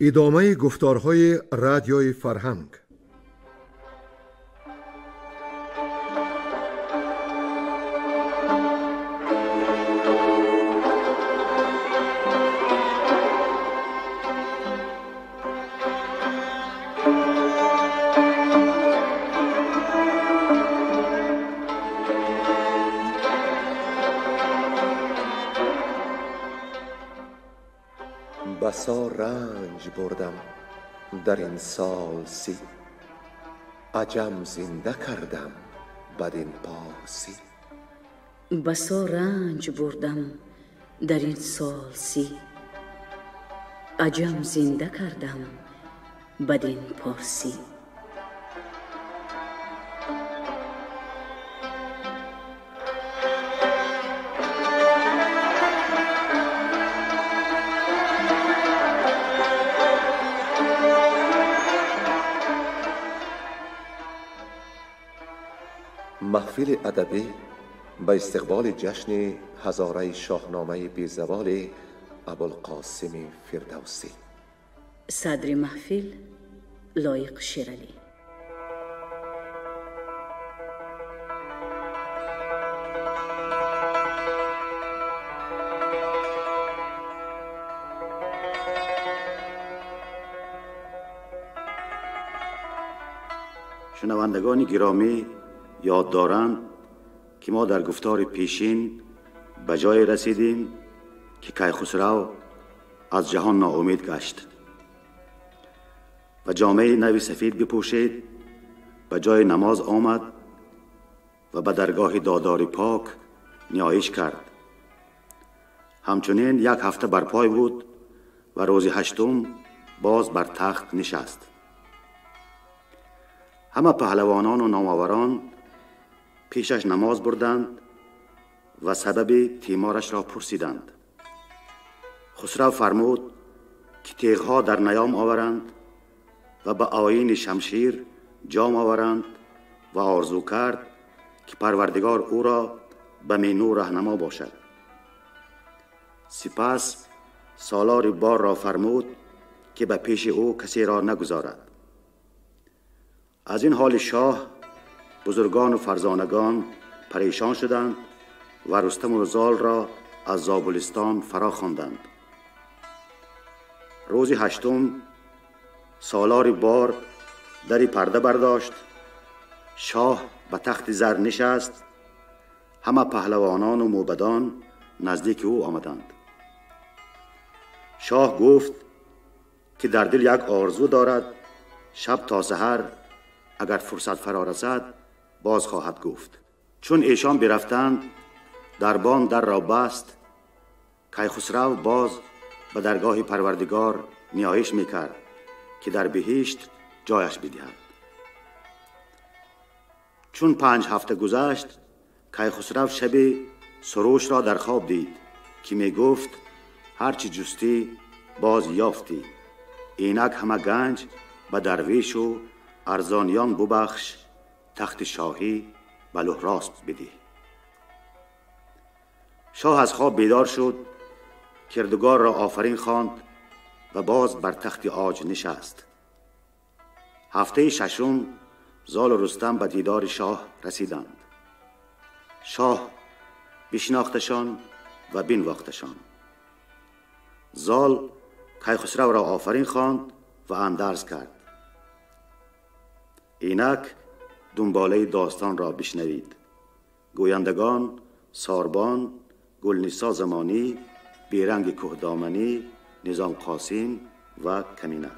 ادامه گفتارهای رادیوی فرهنگ. بسا رنج بردم در این سال سی، عجم زنده کردم بدین پارسی. بسا رنج بردم در این سال سی، عجم زنده کردم بدین پارسی. محفل ادبی به استقبال جشن هزاره شاهنامه بیزوال ابوالقاسم فردوسی. صدر محفل لایق شیرعلی. شنوندگان گرامی یاد دارند که ما در گفتار پیشین به جای رسیدیم که کیخسرو از جهان ناامید گشت و جامه نوی سفید بپوشید، به جای نماز آمد و به درگاه دادار پاک نیایش کرد. همچنین 1 هفته بر پای بود و روز 8م باز بر تخت نشست. همه پهلوانان و نامآوران پیشش نماز بردند و سبب تیمارش را پرسیدند. خسرو فرمود که تیغها در نیام آورند و به آیین شمشیر جام آورند و آرزو کرد که پروردگار او را به مینو رهنما باشد. سپس سالار بار را فرمود که به پیش او کسی را نگذارد. از این حال شاه، بزرگان و فرزانگان پریشان شدند و رستم و زال را از زابلستان فرا خواندند. روز 8م سالار بار دری پرده برداشت. شاه به تخت زر نشست. همه پهلوانان و موبدان نزدیک او آمدند. شاه گفت که در دل یک آرزو دارد، شب تا سحر اگر فرصت فرا رسد باز خواهد گفت. چون ایشان برفتند، دربان در را بست. کیخسرو باز به درگاه پروردگار نیایش میکرد که در بهشت جایش بدهد. چون 5 هفته گذشت، کیخسرو شب سروش را در خواب دید که می گفت هرچی جستی باز یافتی، اینک همه گنج به درویش و ارزانیان ببخش، تخت شاهی به لهراسپ بده. شاه از خواب بیدار شد، کردگار را آفرین خواند و باز بر تخت عاج نشست. هفته 6م زال و رستم به دیدار شاه رسیدند. شاه بشناختشان و بنواختشان. زال کیخسرو را آفرین خواند و اندرز کرد. اینک دنباله داستان را بشنوید. گویندگان ساربان، گلنسا زمانی، بیرنگ کهدامنی، نظام قاسم و کمینه.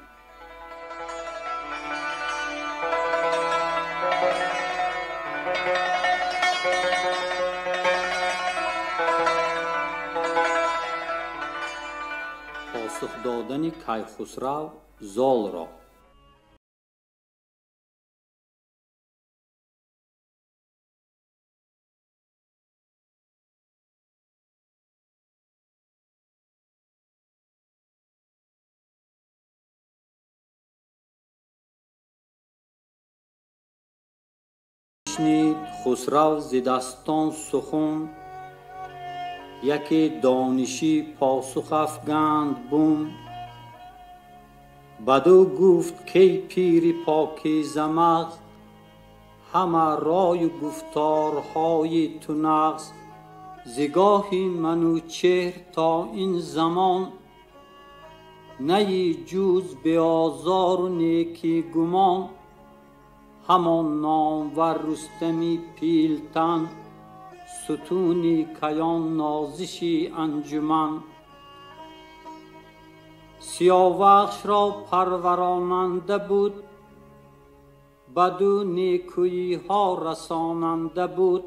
پاسخ دادن کیخسرو زال را. خسرو ز دستان سخن، یکی دانشی پاسخ افگند بوم. بدو گفت که پیری پاکیزه مغز، همه رای و گفتارهای تو نغز. زگاهی منوچهر تا این زمان، نی جوز به آزار و نیکی گمان. همان نامور رستمی پیلتن، ستونی کیان نازشی انجمن. سیاوخش را پروراننده بود، بدو نیکویی ها رساننده بود.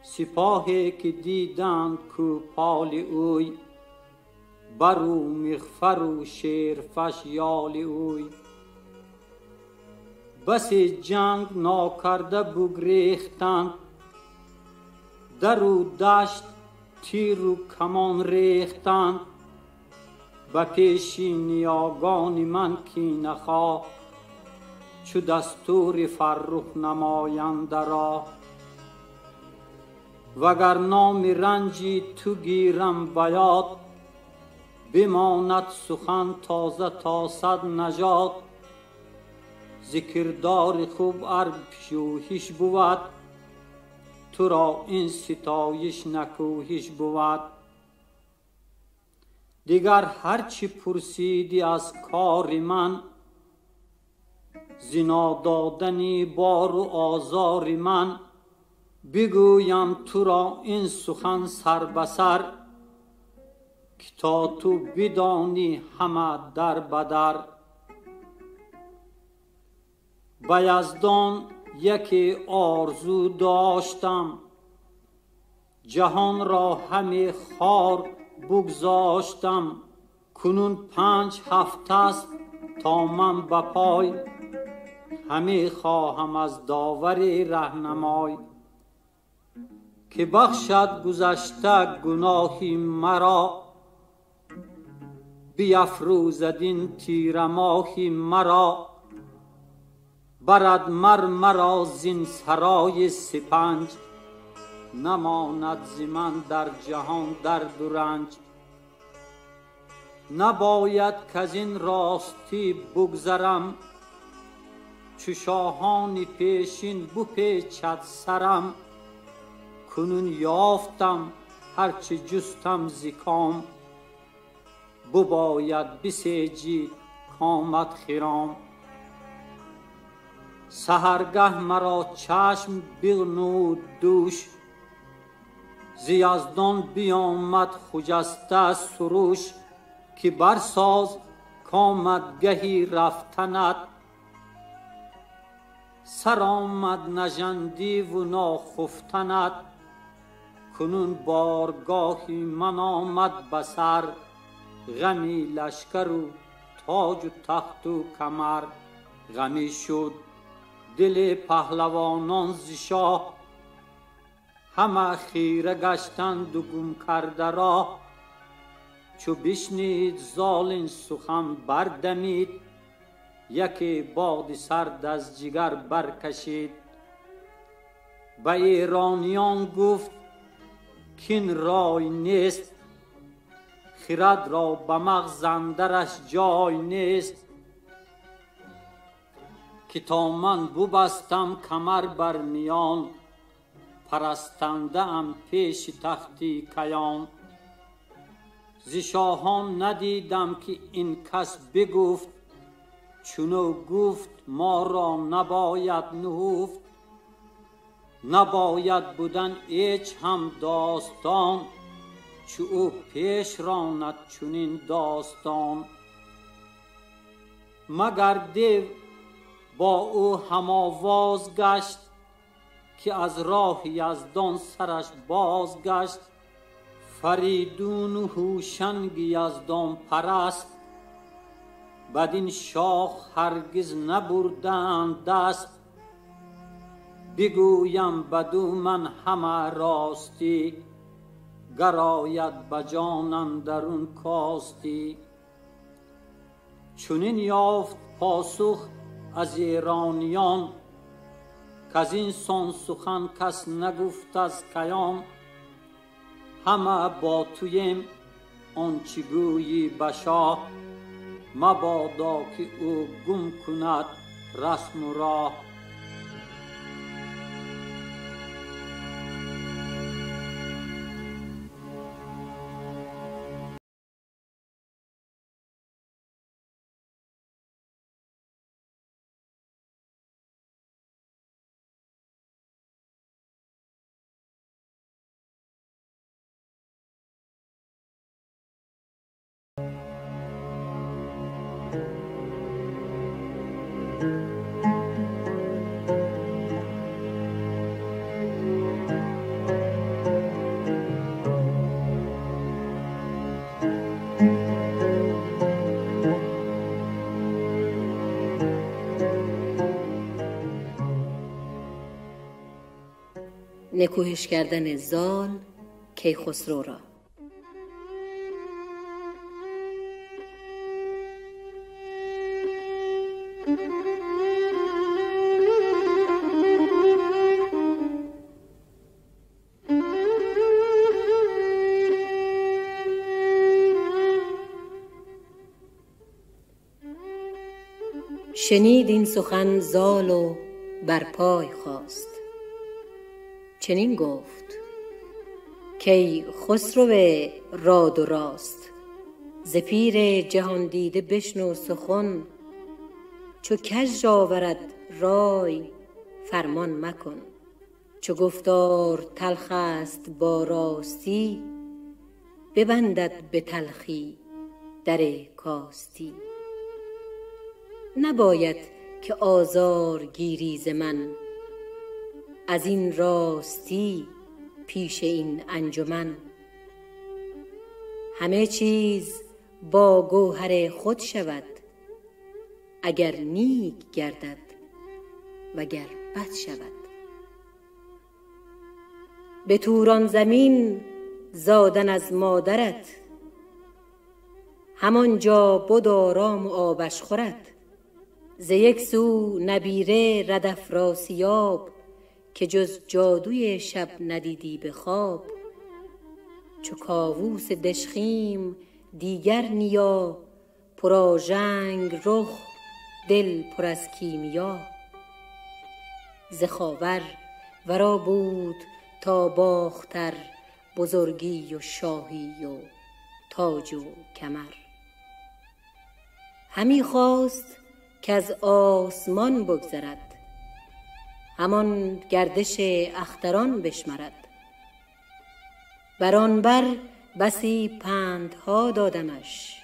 سپاهی که دیدند کوپال اوی، برو مغفر و شیرفش یال اوی. بسی جنگ ناکرده بگریختند، در و دشت تیر و کمان ریختند. به پیشی نیاگان من کینه خواه، چو دستور فرخ نماینده را. وگر نام رنجی تو گیرم بیاد، بماند سخن تازه تا صد نژاد. ذکردار خوب ار پیشوهیش بود، تو را این ستایش نکوهش بود. دیگر هرچی پرسیدی از کار من، زنا دادنی بار و آزار من. بگویم تو را این سخن سر بسر، که تا تو بدانی همه در بدر. به یزدان یکی آرزو داشتم، جهان را همه خار بگذاشتم. کنون 5 هفته است تا من به پای، همه خواهم از داور رهنمای. که بخشد گذشته گناهی مرا، بیفروزد این تیره ماهی مرا. برد مرا زین سرای سپنج، نماند ز من در جهان درد و رنج. نباید کز این راستی بگذرم، چو شاهان پیشین بپیچد سرم. کنون یافتم هرچه جستم ز کام، بباید بسیجید کامت خرام. سحرگه مرا چشم بغنود دوش، ز یزدان بیامد خجسته سروش. که برساز کامد گهی رفتنت، سر آمد نژندی و ناخفتنت. کنون بارگاهی من آمد بسر، غمی لشکر و تاج و تخت و کمر. غمی شد دل پهلوانان ز شاه، همه خیره گشتند و گم کرده راه. چو بشنید زال این سخن بردمید، یکی باد سرد از جگر برکشید. به ایرانیان گفت کین رای نیست، خرد را به مغز اندرش جای نیست. که تا من ببستم کمر بر میان، پرستنده ام پیش تختی کیان. ز شاهان ندیدم که این کس بگفت، چونو گفت ما را نباید نهفت. نباید بودن هیچ هم داستان، چو او پیش راند چونین داستان. مگر دیو با او هم آواز گشت، که از راه یزدان سرش بازگشت. فریدون و هوشنگ یزدان پرست، بدین شاخ هرگز نبردند دست. بگویم بدو من همه راستی، گراید به جان اندرون کاستی. چونین یافت پاسخ از ایرانیان، کز این سان سخن کس نگفت از کیان. همه با تویم آنچه گویی به شاه، مبادا که او گم کند رسم و راه. نکوهش کردن زال کیخسرو را. شنید این سخن زال و بر پای خاست، چنین گفت کی خسرو راد و راست. ز پیر جهان دیده بشنو سخن، چو کژ آورد رای فرمان مکن. چو گفتار تلخ است با راستی، ببندد به تلخی در کاستی. نباید که آزار گیری ز من، از این راستی پیش این انجمن. همه چیز با گوهر خود شود، اگر نیک گردد وگر بد شود. به توران زمین زادن از مادرت، همانجا بد آرام و آبش خورد. ز یک سو نبیره ردافراسیاب، که جز جادوی شب ندیدی به خواب. چو کاووس دژخیم دیگر نیا، پرآژنگ رخ دل پر از کیمیا. ز خاور ورا بود تا باختر، بزرگی و شاهی و تاج و کمر. همی خواست که از آسمان بگذرد، همان گردش اختران بشمرد. بر آن بر بسی پندها دادمش،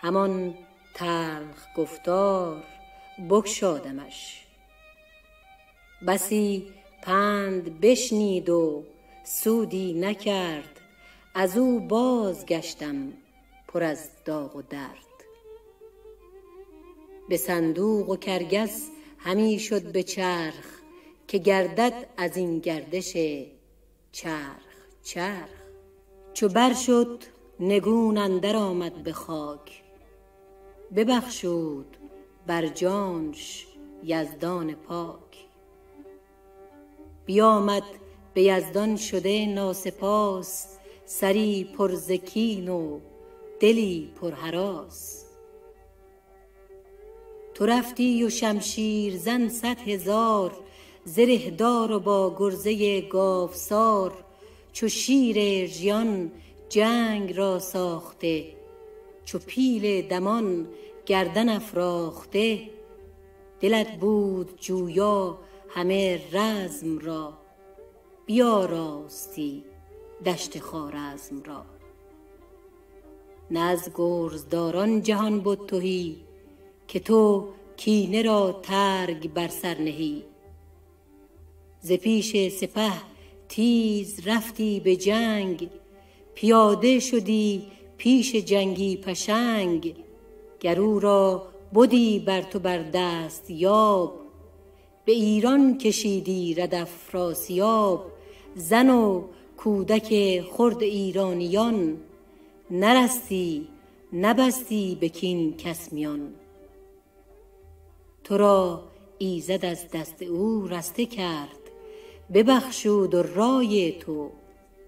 همان تلخ گفتار بگشادمش. بسی پند بشنید و سودی نکرد، از او بازگشتم پر از داغ و درد. به صندوق و کرگس همی شد به چرخ، که گردد از این گردش چرخ چرخ. چو بر شد نگون اندر آمد به خاک، ببخشود بر جانش یزدان پاک. بیامد به یزدان شده ناسپاس، سری پر ز کین و دلی پر هراس. تو رفتی و شمشیر زن 100,000، زره دار و با گرزه گاوسار. چو شیر ژیان جنگ را ساخته، چو پیل دمان گردن افراخته. دلت بود جویا همه رزم را، بیاراستی دشت خوارزم را. نه از گرزداران جهان بد تهی، که تو کینه را ترگ بر سر نهی. ز پیش سپه تیز رفتی به جنگ، پیاده شدی پیش جنگی پشنگ. گر او را بدی بر تو بر دست یاب، به ایران کشیدی ردافراسیاب. زن و کودک خرد ایرانیان، نرستی نبستی به کین کس میان. تو را ایزد از دست او رسته کرد، ببخشود و رای تو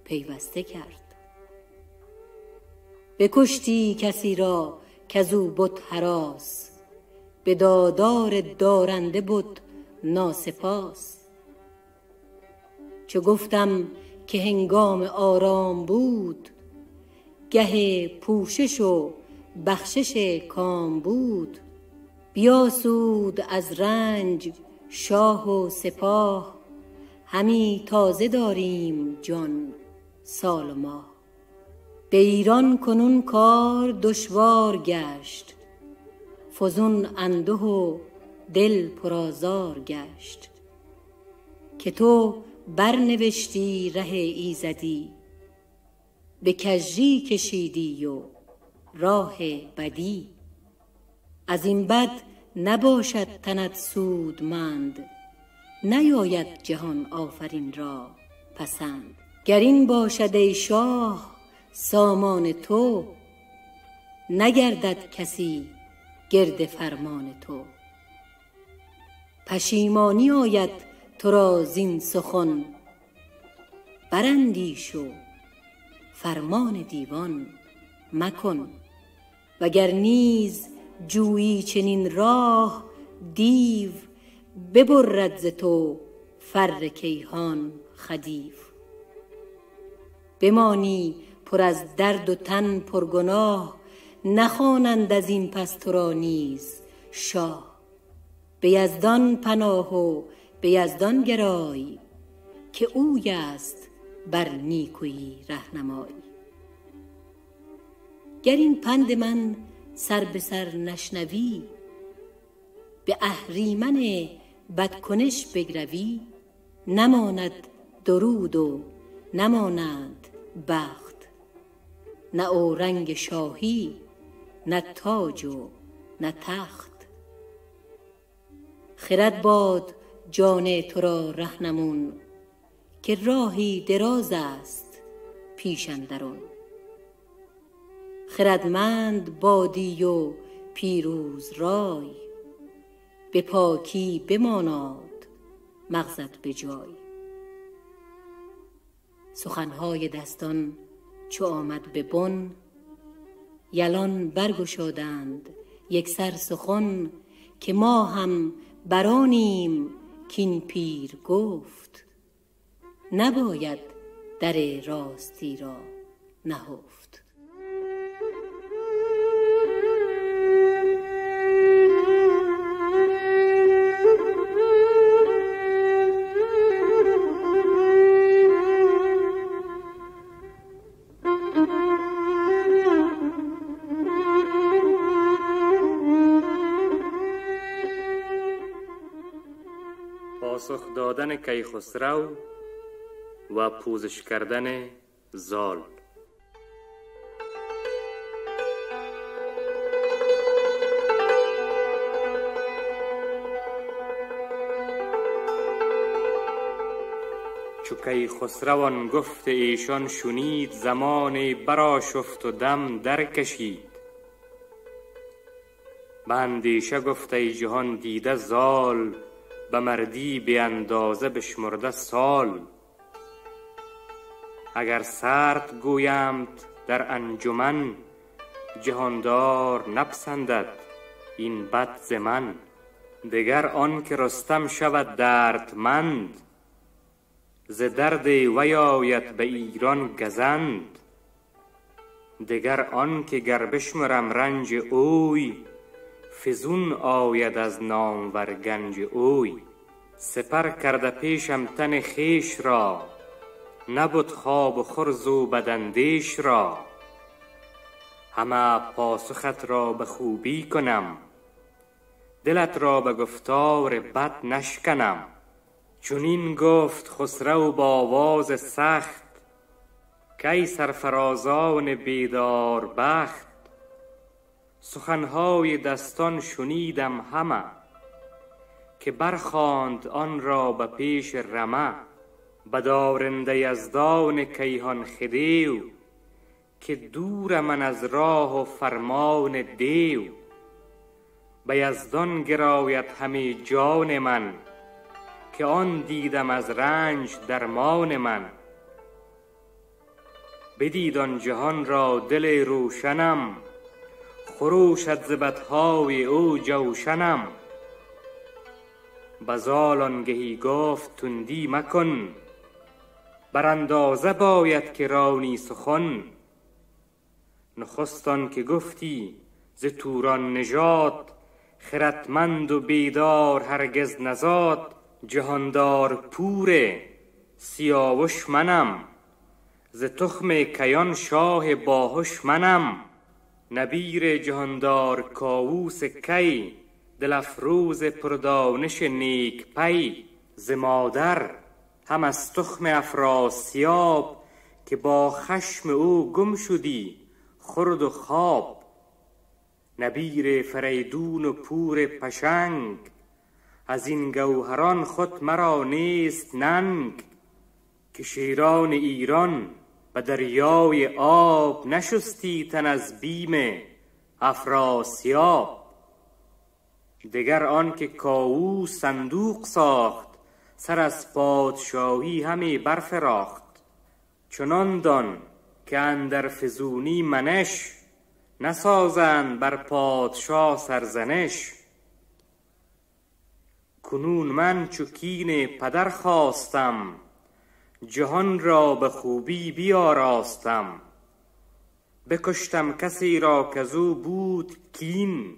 پیوسته کرد. بکشتی کسی را کزو بد هراس، به دادار دارنده بد ناسپاس. چو گفتم که هنگام آرام بود، گه پوشش و بخشش کام بود. بیاسود از رنج شاه و سپاه، همی تازه داریم جان سال و ماه. به ایران کنون کار دشوار گشت، فزون انده و دل پرآزار گشت. که تو برنوشتی ره ایزدی، به کژی کشیدی و راه بدی. از این بد نباشد تنت سودمند، نیاید جهان آفرین را پسند. گر این باشد ای شاه سامان تو، نگردد کسی گرد فرمان تو. پشیمانی آید تو را زین سخن، براندیش و فرمان دیوان مکن. وگر نیز جویی چنین راه، دیو ببرد ز تو فر کیهان خدیو. بمانی پر از درد و تن پرگناه، نخوانند از این پس تو را نیز شاه. به یزدان پناه و به یزدان گرای، که اوی است بر نیکویی رهنمای. گر این پند من سر به سر نشنوی، به اهریمن بدکنش بگروی. نماند درود و نماند بخت، نه اورنگ شاهی نه تاج و نه تخت. خرد باد جان تو را رهنمون، که راهی دراز است پیش اندرون. خردمند بادی و پیروز رای، به پاکی بماناد مغزت به جای. سخنهای دستان چو آمد به بن، یلان برگشادند یک سر سخن. که ما هم برانیم کین پیر گفت، نباید در راستی را نهفت. پاسخ دادن کیخسرو و پوزش کردن زال. چو کیخسرو گفت ایشان شنید، زمانی برآشفت و دم در کشید. به اندیشه گفت ای جهان دیده زال، به مردی به اندازه بشمرده سال. اگر سرد گویمت در انجمن، جهاندار نپسندد این بد ز من. دگر آن که رستم شود دردمند، ز درد وی آید به ایران گزند. دگر آن که گر بشمرم رنج اوی، فزون آید از نامور گنج اوی. سپر کرده پیشم تن خویش را، نبد خواب و خورز و بداندیش را. همه پاسخت را به خوبی کنم، دلت را به گفتار بد نشکنم. چنین گفت خسرو با آواز سخت، کی سرفرازان بیدار بخت. سخنهای دستان شنیدم همه، که برخواند آن را به پیش رمه. بدارنده یزدان کیهان خدیو، که دور من از راه و فرمان دیو. به یزدان گراید همی جان من، که آن دیدم از رنج درمان من. بدید آن جهان را دل روشنم، خروشد ز بدهای او جوشنم. بزال آنگهی گفت تندی مکن، بر اندازه باید که رانی سخن. نخست آن که گفتی ز توران نژاد، خردمند و بیدار هرگز نزاد. جهاندار پور سیاوش منم، ز تخم کیان شاه باهوش منم. نبیر جهاندار کاووس کی، دل افروز پردانش نیک پی. ز مادر هم از تخم افراسیاب، که با خشم او گم شدی خورد و خواب. نبیر فریدون و پور پشنگ، از این گوهران خود مرا نیست ننگ. که شیران ایران به دریای آب، نشستی تن از بیم افراسیاب. دگر آن که کاووس صندوق ساخت، سر از پادشاهی همی برفراخت. چنان دان که اندر فزونی منش، نسازند بر پادشاه سرزنش. کنون من چو کین پدر خواستم، جهان را به خوبی بیاراستم. بکشتم کسی را کزو بود کین،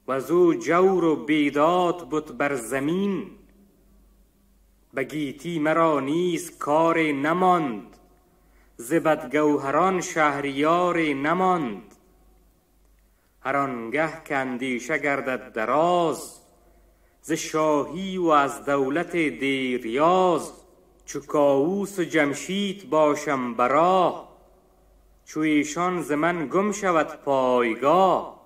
وزو جور و بیداد بود بر زمین. به گیتی مرا نیز کار نماند، ز بدگوهران شهریار نماند. هر آنگه که اندیشه گردد دراز، ز شاهی و از دولت دیریاز. چو کاووس و جمشید باشم براه، چو ایشان ز من گم شود پایگاه.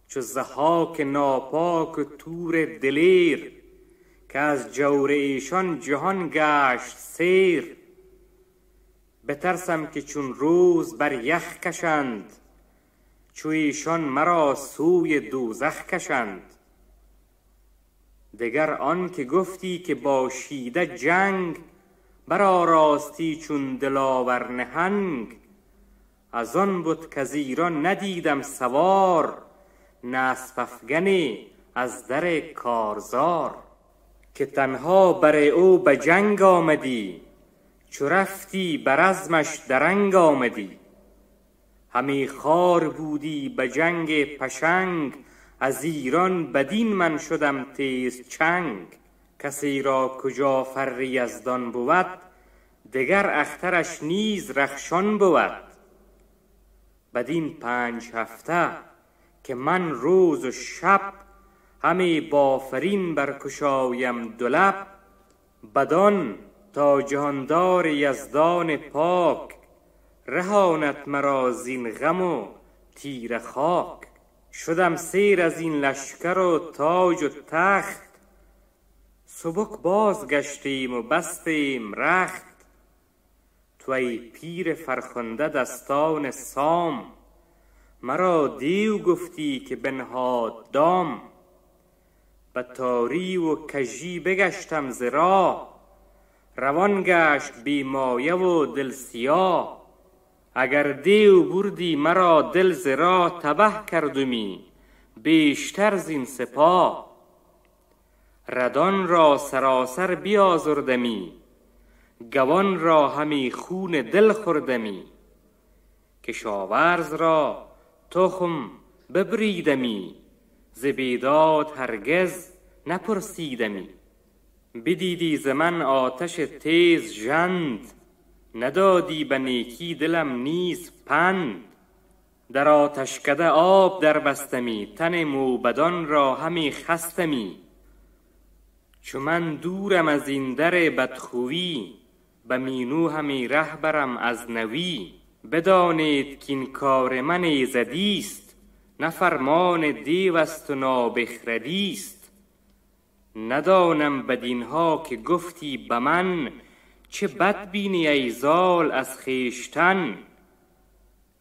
چو ضحاک ناپاک و تور دلیر، که از جور ایشان جهان گشت سیر. بترسم که چون روز بر یخ کشند، چو ایشان مرا سوی دوزخ کشند. دگر آن که گفتی که باشیده جنگ، برآراستی چون دلاور نهنگ. از آن بود کز ایران ندیدم سوار، نه اسپ افگنی از در کارزار. که تنها بر او به جنگ آمدی، چو رفتی بر عزمش درنگ آمدی. همی خوار بودی به جنگ پشنگ، از ایران بدین من شدم تیز چنگ. کسی را کجا فر یزدان بود، دگر اخترش نیز رخشان بود. بدین 5 هفته که من روز و شب، همی بافرین برکشایم دو لب. بدان تا جهاندار یزدان پاک، رهاند مرا زین غم و تیره خاک. شدم سیر از این لشکر و تاج و تخت، سبک باز گشتیم و بستیم رخت. تو ای پیر فرخنده دستان سام، مرا دیو گفتی که بنهاد دام. به تاری و کژی بگشتم ز راه، روان گشت بی مایه و دل سیاه. اگر دیو بردی مرا دل ز راه، تبه کردمی بیشتر زین سپاه. ردان را سراسر بیازردمی، گوان را همی خون دل خوردمی. کشاورز را تخم ببریدمی، ز بیداد هرگز نپرسیدمی. بدیدی ز من آتش تیز ژند، ندادی به نیکی دلم نیز پند. در آتشکده آب در بستمی، تن موبدان را همی خستمی. چو من دورم از این در بدخویی، به مینو همی ره برم از نوی. بدانید کین کار من ایزدیست، نه فرمان دیو است و نابخردیست. ندانم بدینها که گفتی به من، چه بد بینی ای زال از خویشتن.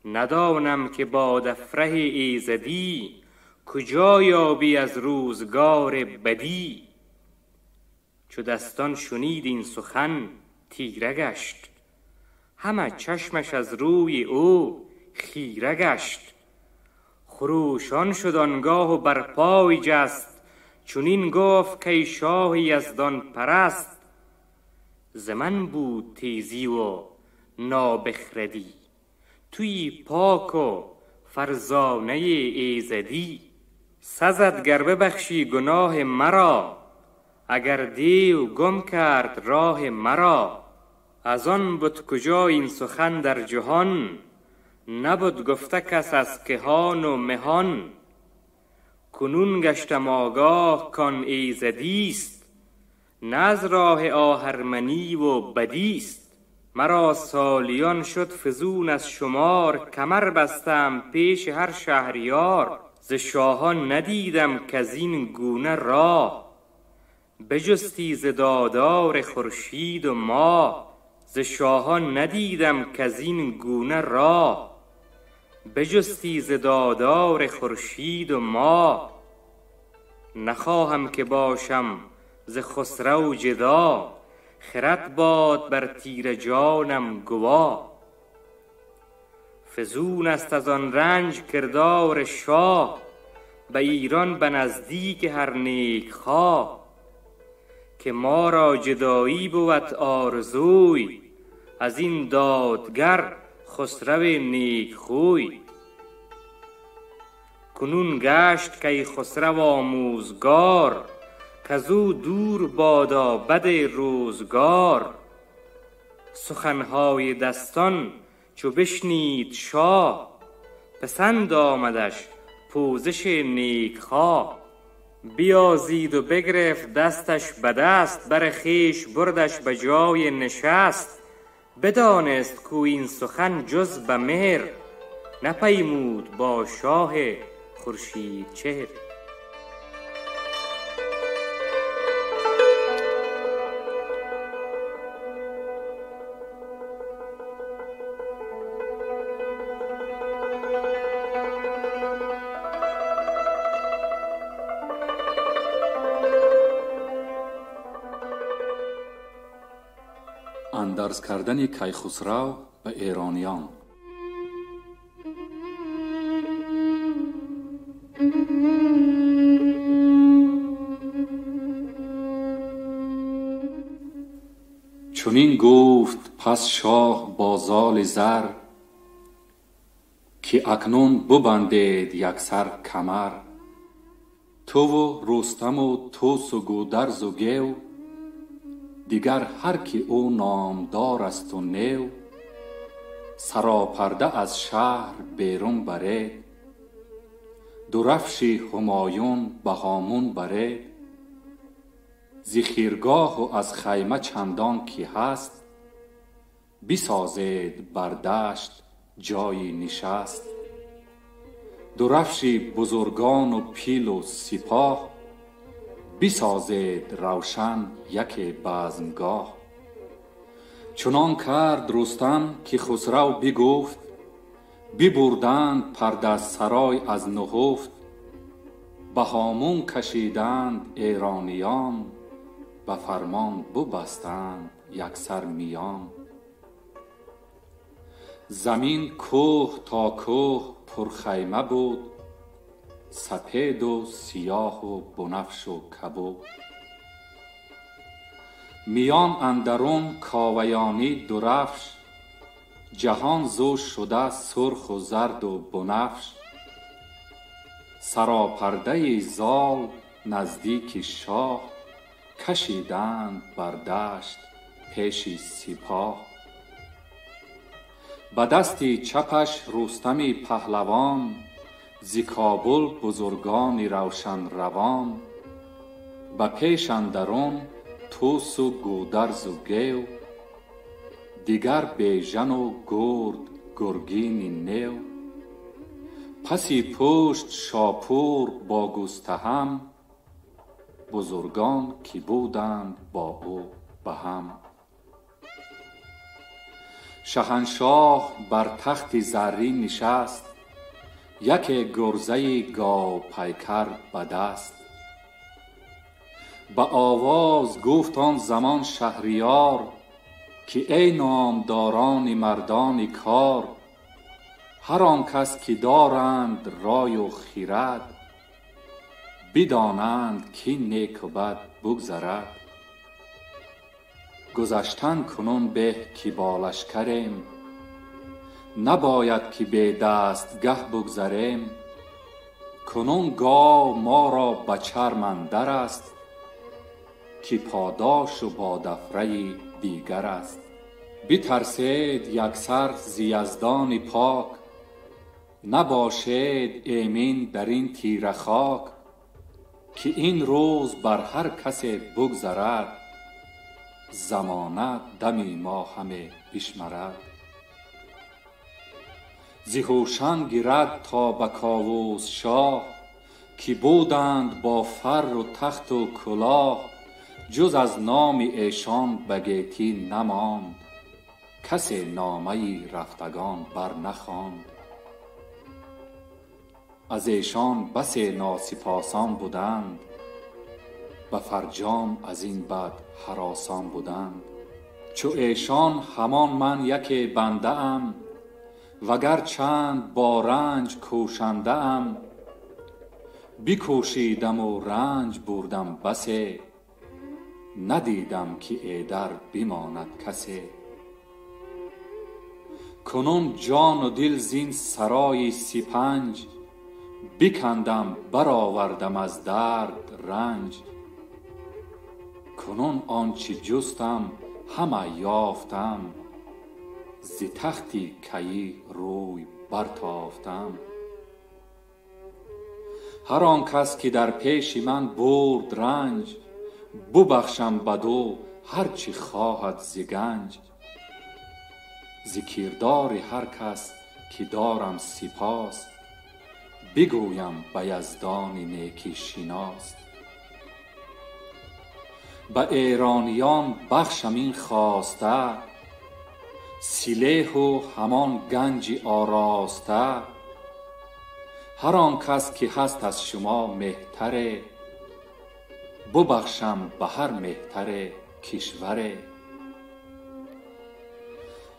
ندانم که با دفره ایزدی، کجا یابی از روزگار بدی. چو دستان شنید این سخن تیره گشت، همه چشمش از روی او خیره گشت. خروشان شد آنگاه و بر پای جست، چنین گفت که شاه یزدان پرست. ز من بود تیزی و نابخردی، توی پاک و فرزانه ایزدی. سزد گر ببخشی گناه مرا، اگر دیو گم کرد راه مرا. از آن بود کجا این سخن در جهان، نبود گفته کس از کهان و مهان. کنون گشتم آگاه کان ایزدیست، نه از راه آهرمنی و بدیست. مرا سالیان شد فزون از شمار، کمر بستم پیش هر شهریار. ز شاهان ندیدم کز این گونه راه، بجستی ز دادار خورشید و ماه. ز شاهان ندیدم کز این گونه راه، بجستی ز دادار خورشید و ماه. نخواهم که باشم ز خسرو جدا، خرد باد بر تیر جانم گواه. فزون است از آن رنج کردار شاه، به ایران به نزدیک هر نیک خواه. که ما را جدایی بود آرزوی، از این دادگر خسرو نیک خوی. کنون گشت که خسرو آموزگار، کزو دور بادا بد روزگار. سخنهای دستان چو بشنید شاه، پسند آمدش پوزش نیک خواه. بیازید و بگرفت دستش به دست، بر خویش بردش به جای نشست. بدانست کو این سخن جز به مهر، نپیمود با شاه خورشید چهر. اندرز کردن کیخسرو به ایرانیان. چنین گفت پس شاه با زال زر، که اکنون ببندید یکسر کمر. تو و رستم و توس و گودرز و گیو، دیگر هر که او نامدار است و نیو. سراپرده از شهر بیرون برید، درفش همایون به هامون برید. ز خیرگاه و از خیمه چندان که هست، بسازید بر دشت جای نشست. درفش بزرگان و پیل و سپاه، بسازید روشن یک بزمگاه. چنان کرد رستم که خسرو بگفت، ببردند پرده سرای از نهفت. به هامون کشیدند ایرانیان، به فرمان ببستند یکسر میان. زمین کوه تا کوه پرخیمه بود، سپید و سیاه و بنفش و کبود. میان اندرون کاویانی درفش، جهان زو شده سرخ و زرد و بنفش. سراپرده زال نزدیک شاه، کشیدند بر دشت پیش سپاه. به دست چپش رستم پهلوان، ز کابل بزرگان روشن روان. به پیش اندرون توس و گودرز و گیو، دیگر بیژن و گرد گرگین نیو. پسی پشت شاپور با گستهم، بزرگان که بودند با او به هم. شهنشاه بر تخت زرین نشست، یک گرزه گاو پیکر به دست. به آواز گفت آن زمان شهریار، که ای نامداران مردان کار. هر آن کس که دارند رای و خیرد، بدانند که نیک و بد بگذرد. گذشتن کنون به که با لشکریم، نباید که به دستگه بگذریم. کنون گاو ما را به چرم اندر است، که پاداش و بادافره دیگر است. بترسید یکسر ز یزدان پاک، نباشید ایمن در این تیره خاک. که این روز بر هر کس بگذرد، زمانه دمی ما همه بشمرد. ز هوشان گیرد تا به کاووس شاه، که بودند با فر و تخت و کلاه. جز از نام ایشان به گیتی نماند، کسی نامه رفتگان بر نخواند. از ایشان بسی ناسپاسان بودند، به فرجام از این بد هراسان بودند. چو ایشان همان من یکی بنده ام، وگر چند با رنج کوشنده ام. بکوشیدم و رنج بردم بسی، ندیدم که ایدر بماند کسی. کنون جان و دل زین سرای سپنج، بکندم برآوردم از درد رنج. کنون آنچه جستم همه یافتم، ز تختی کیی روی برتافتم. هر آن کس که در پیش من برد رنج، ببخشم بدو هر چی خواهد ز گنج. ز کردار هر کس که دارم سپاس، بگویم به یزدان نیکی شناس. به ایرانیان بخشم این خواسته، سلیح و همان گنج آراسته. هر آن کس که هست از شما مهتره، ببخشم به هر مهتر کشوره.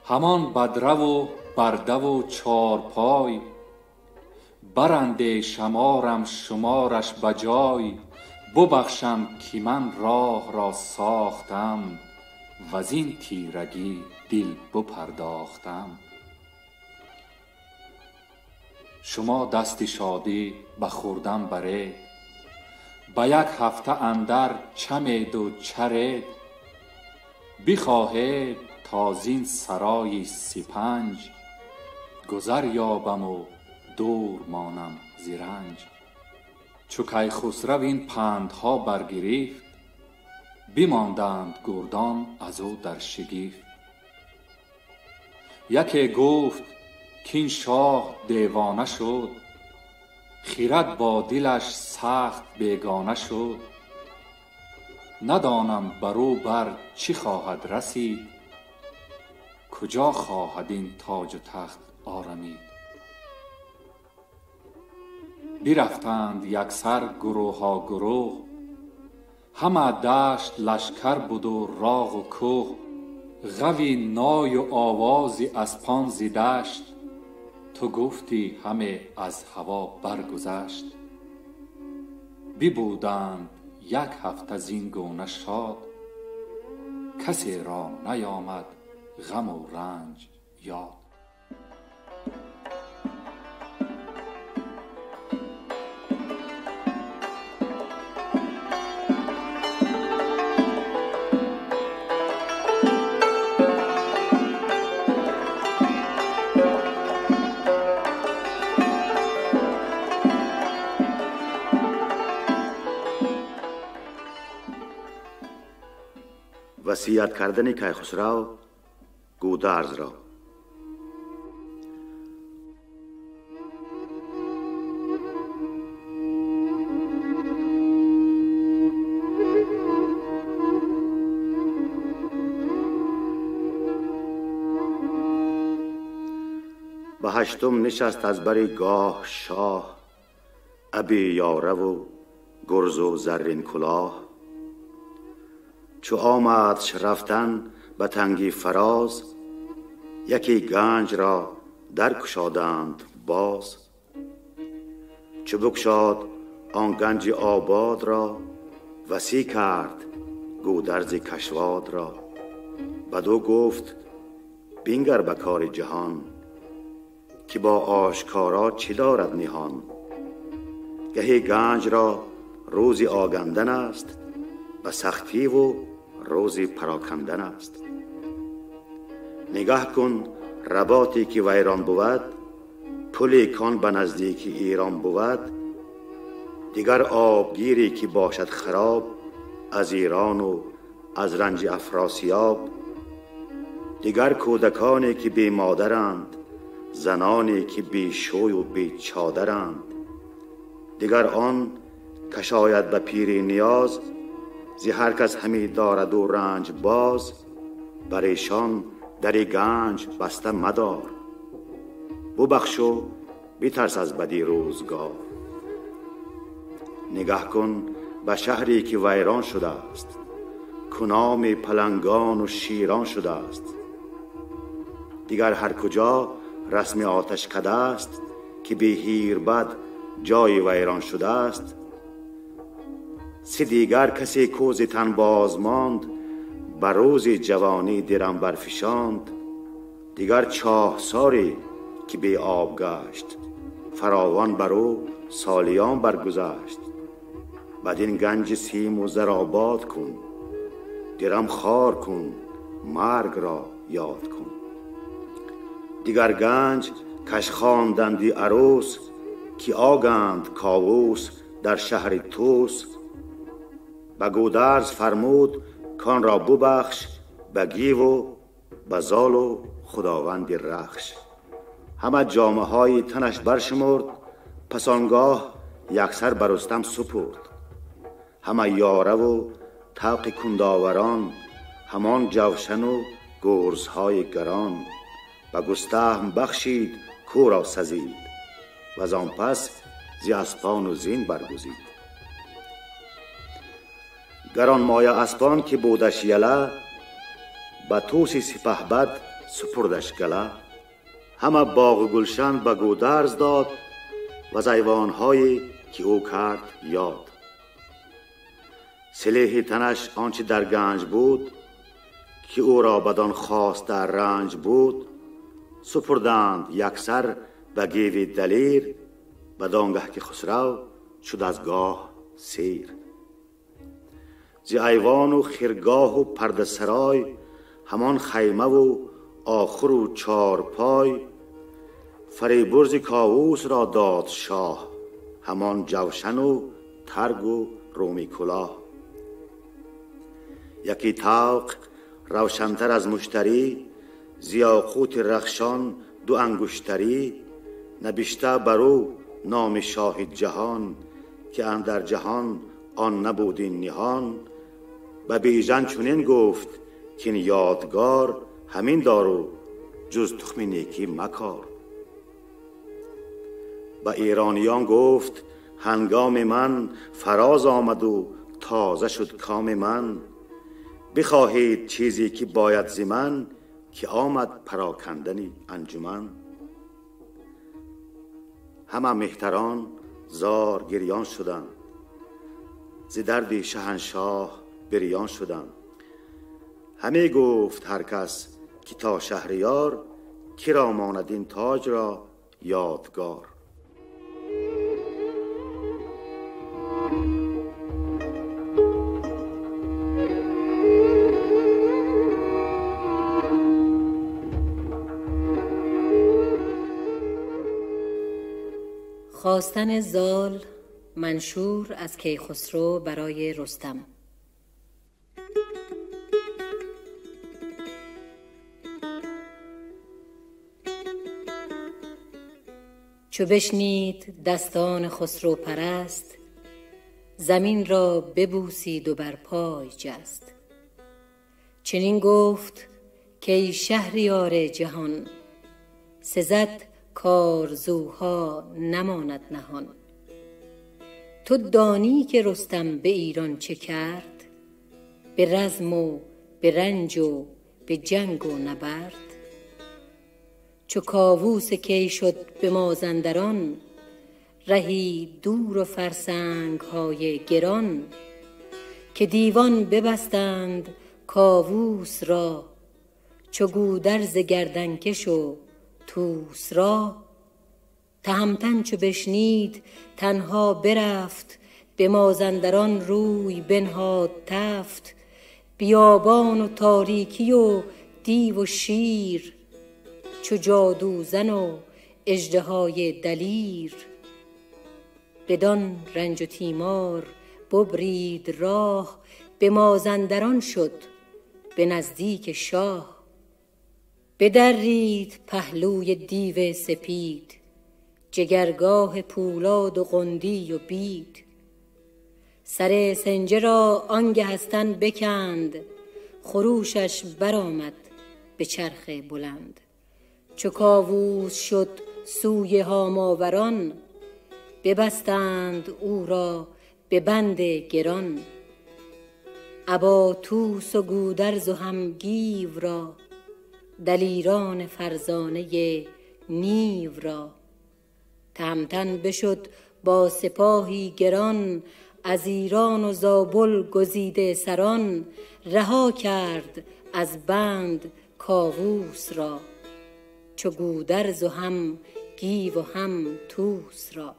همان بدره و برده و چارپای، برنده شمارم شمارش بجای. ببخشم که من راه را ساختم، وزین تیرگی دل بپرداختم. شما دست شادی به خوردن برید، به یک هفته اندر چمید و چرید. بخواهید تا زین سرای سپنج، گذر یابم و دور مانم ز رنج. چو کیخسرو این پندها برگرفت، بماندند گردان از او در شگفت. یکی گفت کین شاه دیوانه شد، خیرد با دلش سخت بیگانه شد. ندانم برو بر چی خواهد رسید، کجا خواهد این تاج و تخت آرمید. برفتند یکسر گروه ها گروه، همه دشت لشکر بود و راغ و کوه. غوی نای و آوازی اسپان ز دشت، تو گفتی همه از هوا برگذشت. ببودند یک هفته زین گونه شاد، کسی را نیامد غم و رنج یاد. وصیت کردن کیخسرو گودرز را. به هشتم نشست از بر گاه شاه، ابی یاره و گرز و زرین کلاه. چو آمدش رفتن به تنگی فراز، یکی گنج را در کشادند باز. چو بگشاد آن گنج آباد را، وسیع کرد گودرز کشواد را. بدو گفت بینگر به کار جهان، که با آشکارا چه دارد نهان. گهی گنج را روزی آگندن است، به سختی و روزی پراکندن است. نگاه کن رباطی که ویران بود، پلی کان به نزدیک ایران بود. دیگر آبگیری که باشد خراب، از ایران و از رنج افراسیاب. دیگر کودکانی که بی مادرند، زنانی که بی شوی و بی چادرند. دیگر آن کشاید به پیری نیاز، زی هر کس همی دارد و رنج باز. بر ایشان دری گنج بسته مدار، ببخش و بترس از بدی روزگار. نگاه کن به شهری که ویران شده است، کنام پلنگان و شیران شده است. دیگر هر کجا رسم آتش کده است، که بی هیر بد جای ویران شده است. سی دیگر کسی کوز تن باز ماند، بر روز جوانی درم برفشاند. دیگر چاه ساری که بی آب گشت، فراوان برو سالیان برگذشت. بدین گنج سیم و زر آباد کن، درم خار کن مرگ را یاد کن. دیگر گنج کش خواندندی عروس، که آگند کاووس در شهر توس. به گودرز فرمود کان را ببخش، به گیو و به زال و خداوند رخش. همه جامه های تنش برشمرد، پس آنگاه یکسر بر رستم سپرد. همه یاره و طوق کنداوران، همان جوشن و گرزهای گران. و گستهم بخشید کو را سزید، و آن پس ز اسپان و زین برگزید. گران مایه اسپان که بودش یله، به توسی سپهبد سپردش گله. همه باغ و گلشن به گودرز داد، و از ایوان‌هایی که او کرد یاد. سلیح تنش آنچه در گنج بود، که او را بدان خواست در رنج بود. سپردند یکسر به گیو دلیر، بدانگه که خسرو شد از گاه سیر. ز ایوان و خرگاه و پرده سرای، همان خیمه و آخر و چارپای. فریبرز کاووس را داد شاه، همان جوشن و ترگ و رومی کلاه. یکی طوق روشنتر از مشتری، ز یاقوت رخشان دو انگشتری. نبشته برو نام شاه جهان، که اندر جهان آن نبود این نهان. به بیژن چنین گفت که این یادگار، همین دارو جز تخم نیکی مکار. به ایرانیان گفت هنگام من فراز آمد و تازه شد کام من. بخواهید چیزی که باید ز من، که آمد پراکندنی انجمن. همه مهتران زار گریان شدند، ز درد شهنشاه بریان شدند. همه گفت هر کس که تا شهریار، که را ماند این تاج را یادگار. خواستن زال منشور از کیخسرو برای رستم. چو بشنید دستان خسرو پرست، زمین را ببوسید و بر پای جست. چنین گفت که ای شهریار جهان، سزد کارزوها نماند نهان. تو دانی که رستم به ایران چه کرد، به رزم و به رنج و به جنگ و نبرد. چو کاووس کی شد به مازندران، رهی دور و فرسنگ های گران. که دیوان ببستند کاووس را، چو گودرز گردنکش و طوس را. تهمتن چو بشنید تنها برفت، به مازندران روی بنهاد تفت. بیابان و تاریکی و دیو و شیر، چو جادوزن و اژدهای دلیر. بدان رنج و تیمار ببرید راه، به مازندران شد به نزدیک شاه. بدرید پهلوی دیو سپید، جگرگاه پولاد و قندی و بید. سر سنجه را آنگه از تن بکند، خروشش برآمد به چرخ بلند. چو کاووس شد سوی هاماوران، ببستند او را به بند گران. ابا طوس و گودرز و هم گیو را، دلیران فرزانه نیو را. تهمتن بشد با سپاهی گران، از ایران و زابل گزیده سران. رها کرد از بند کاووس را، چو گودرز و هم گیو و هم طوس را.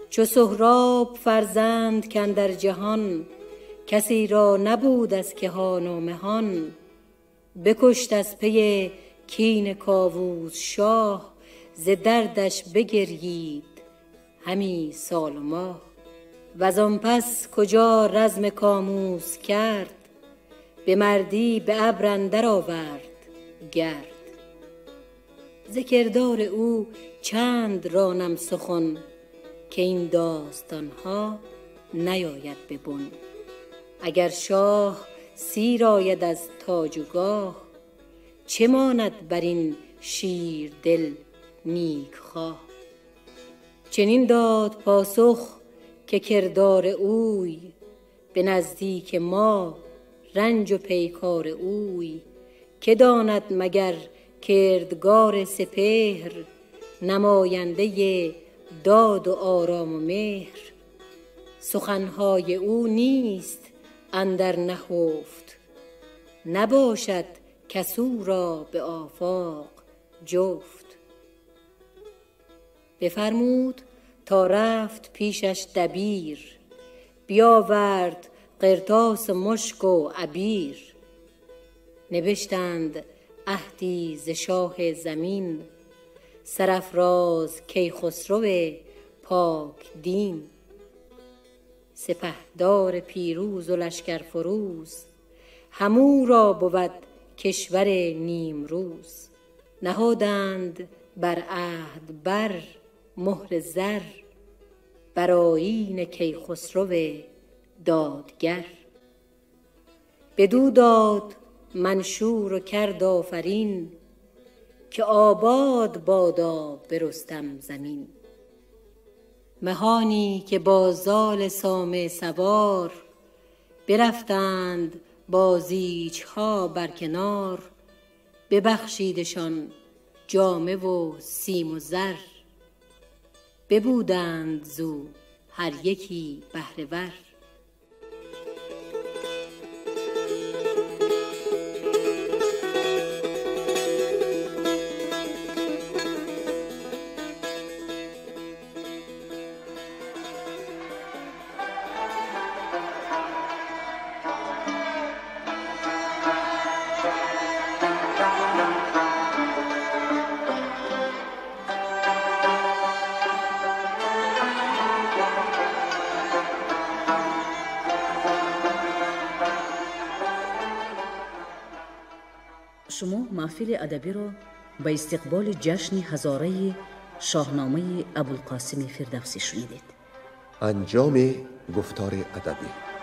چو سهراب فرزند کاندر جهان، کسی را نبود از کهان و مهان. بکشت از پی کین کاووس شاه، ز دردش بگریید همی سال و ماه. وزان پس کجا رزم کاموس کرد، به مردی به ابر اندر آورد گرد. ز کردار او چند رانم سخن، که این داستان ها نیاید به بن. اگر شاه سیر آید از تاج و گاه، چه ماند بر این شیر دل نیک خواه. چنین داد پاسخ که کردار اوی، به نزدیک ما رنج و پیکار اوی. که داند مگر کردگار سپهر، نماینده داد و آرام و مهر. سخنهای او نیست اندر نهفت، نباشد کس او را به آفاق جفت. بفرمود تا رفت پیشش دبیر، بیاورد قرطاس مشک و عبیر. نبشتند عهدی ز شاه زمین، سرافراز کیخسرو پاک دین. سپهدار پیروز و لشکر فروز، همو را بود کشور نیمروز. نهادند بر عهد بر مهر زر، بر آیین کیخسرو دادگر. بدو داد منشور و کرد آفرین، که آباد بادا به رستم زمین. مهانی که با زال سام سوار، برفتند با زیچها بر کنار. ببخشیدشان جامه و سیم و زر، ببودند زو هر یکی بهره ور. شما محفل ادبی را به استقبال جشن هزاره شاهنامه ابوالقاسم فردوسی شنیدید. انجام گفتار ادبی.